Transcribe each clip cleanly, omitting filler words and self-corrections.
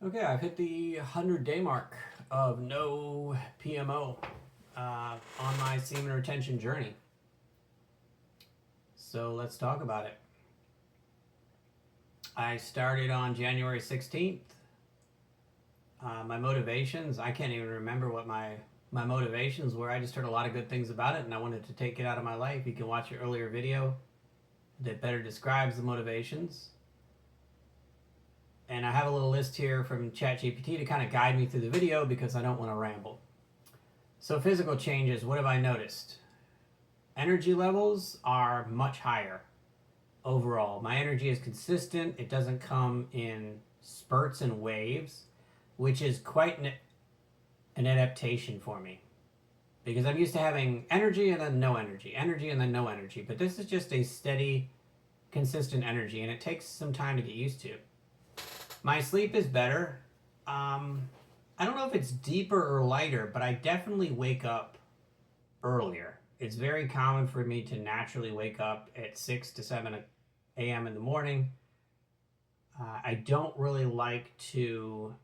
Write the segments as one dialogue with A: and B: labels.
A: Okay, I've hit the 100-day mark of no PMO on my semen retention journey. So let's talk about it. I started on January 16th. My motivations, I can't even remember what my motivations were. I just heard a lot of good things about it and I wanted to take it out of my life. You can watch your earlier video that better describes the motivations. And I have a little list here from ChatGPT to kind of guide me through the video because I don't want to ramble. So, physical changes, what have I noticed? Energy levels are much higher overall. My energy is consistent, it doesn't come in spurts and waves, which is quite an adaptation for me because I'm used to having energy and then no energy, energy and then no energy. But this is just a steady, consistent energy, and it takes some time to get used to. My sleep is better. I don't know if it's deeper or lighter, but I definitely wake up earlier. It's very common for me to naturally wake up at 6 to 7 a.m. in the morning. I don't really like to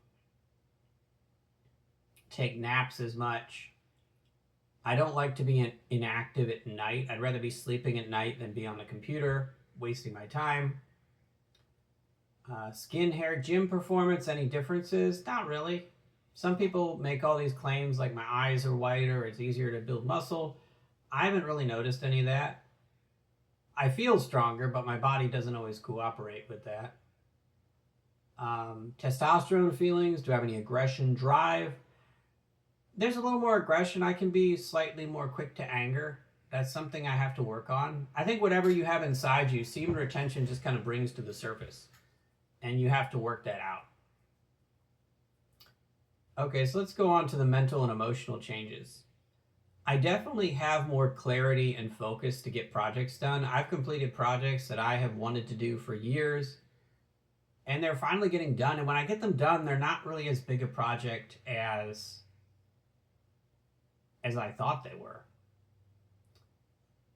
A: take naps as much. I don't like to be inactive at night. I'd rather be sleeping at night than be on the computer, wasting my time. Skin, hair, gym performance, any differences? Not really. Some people make all these claims like my eyes are whiter, it's easier to build muscle. I haven't really noticed any of that. I feel stronger, but my body doesn't always cooperate with that. Testosterone feelings, do I have any aggression, drive? There's a little more aggression. I can be slightly more quick to anger. That's something I have to work on. I think whatever you have inside you, semen retention just kind of brings to the surface. And you have to work that out. Okay, so let's go on to the mental and emotional changes. I definitely have more clarity and focus to get projects done. I've completed projects that I have wanted to do for years, and they're finally getting done. And when I get them done, they're not really as big a project as I thought they were.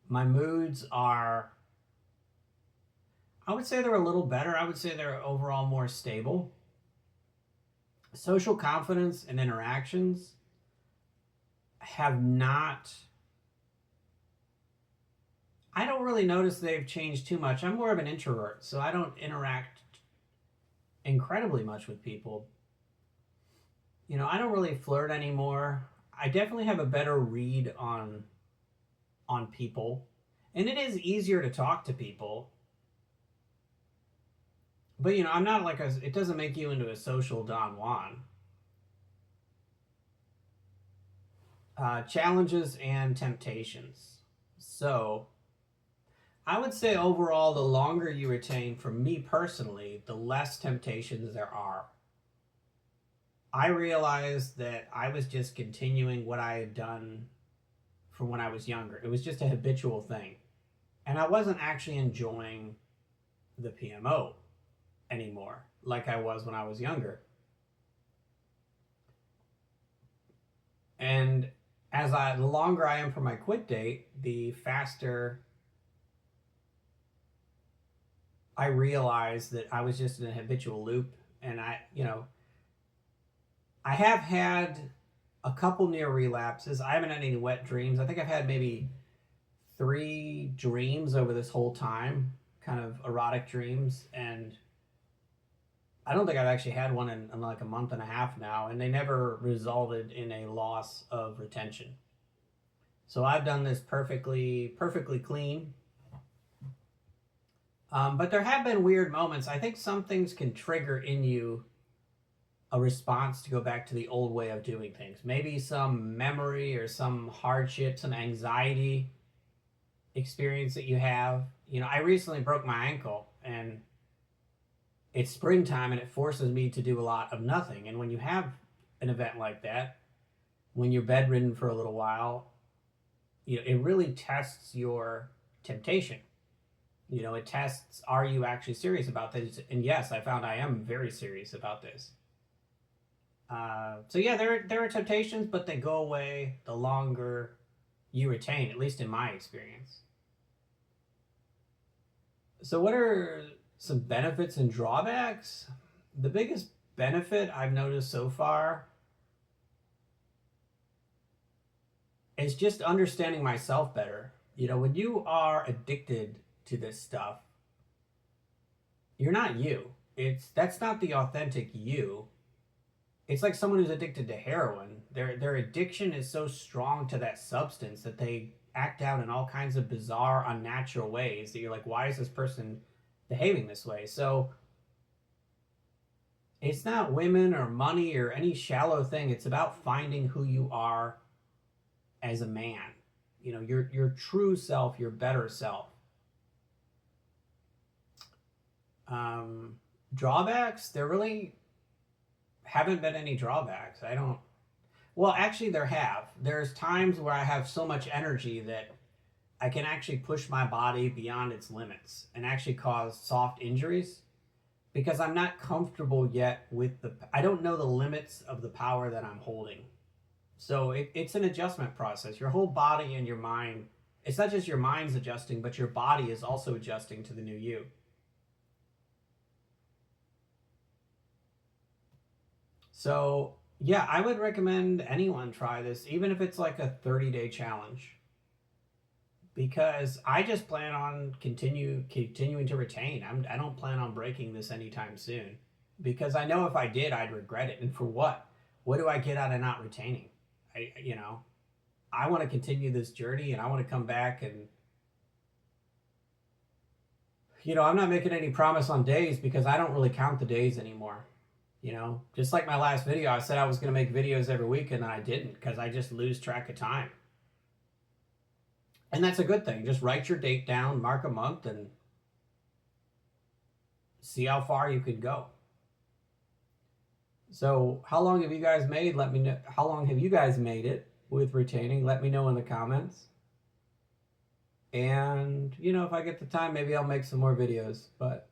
A: My moods are, I would say they're a little better. I would say they're overall more stable. Social confidence and interactions have not, I don't really notice they've changed too much. I'm more of an introvert, so I don't interact incredibly much with people. I don't really flirt anymore. I definitely have a better read on people, and it is easier to talk to people. But I'm not like it doesn't make you into a social Don Juan. Challenges and temptations. So I would say overall, the longer you retain, for me personally, the less temptations there are. I realized that I was just continuing what I had done from when I was younger. It was just a habitual thing. And I wasn't actually enjoying the PMO anymore like I was when I was younger. And the longer I am for my quit date, the faster I realized that I was just in a habitual loop. And I have had a couple near relapses. I haven't had any wet dreams. I think I've had maybe 3 dreams over this whole time, kind of erotic dreams. And I don't think I've actually had one in like a month and a half now. And they never resulted in a loss of retention. So I've done this perfectly clean. But there have been weird moments. I think some things can trigger in you a response to go back to the old way of doing things. Maybe some memory or some hardship, some anxiety experience that you have. I recently broke my ankle, and it's springtime and it forces me to do a lot of nothing. And when you have an event like that, when you're bedridden for a little while, it really tests your temptation. It tests, are you actually serious about this? And yes, I found I am very serious about this. So yeah, there are temptations, but they go away the longer you retain, at least in my experience. So what are some benefits and drawbacks? The biggest benefit I've noticed so far is just understanding myself better. You know, when you are addicted to this stuff, you're not you. That's not the authentic you. It's like someone who's addicted to heroin. Their addiction is so strong to that substance that they act out in all kinds of bizarre, unnatural ways that you're like, why is this person behaving this way? So it's not women or money or any shallow thing. It's about finding who you are as a man. You know, your true self, your better self. Drawbacks, there really haven't been any drawbacks. I don't. Well, actually, there have. There's times where I have so much energy that I can actually push my body beyond its limits and actually cause soft injuries because I'm not comfortable yet with the. I don't know the limits of the power that I'm holding. So it's an adjustment process. Your whole body and your mind. It's not just your mind's adjusting, but your body is also adjusting to the new you. So, yeah, I would recommend anyone try this, even if it's like a 30-day challenge. Because I just plan on continuing to retain. I don't plan on breaking this anytime soon. Because I know if I did, I'd regret it. And for what? What do I get out of not retaining? You know, I want to continue this journey and I want to come back and, you know, I'm not making any promise on days because I don't really count the days anymore. You know, just like my last video, I said I was going to make videos every week and I didn't because I just lose track of time. And that's a good thing. Just write your date down, mark a month, and see how far you could go. So, how long have you guys made? Let me know. How long have you guys made it with retaining? Let me know in the comments. And, you know, if I get the time, maybe I'll make some more videos. But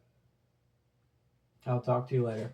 A: I'll talk to you later.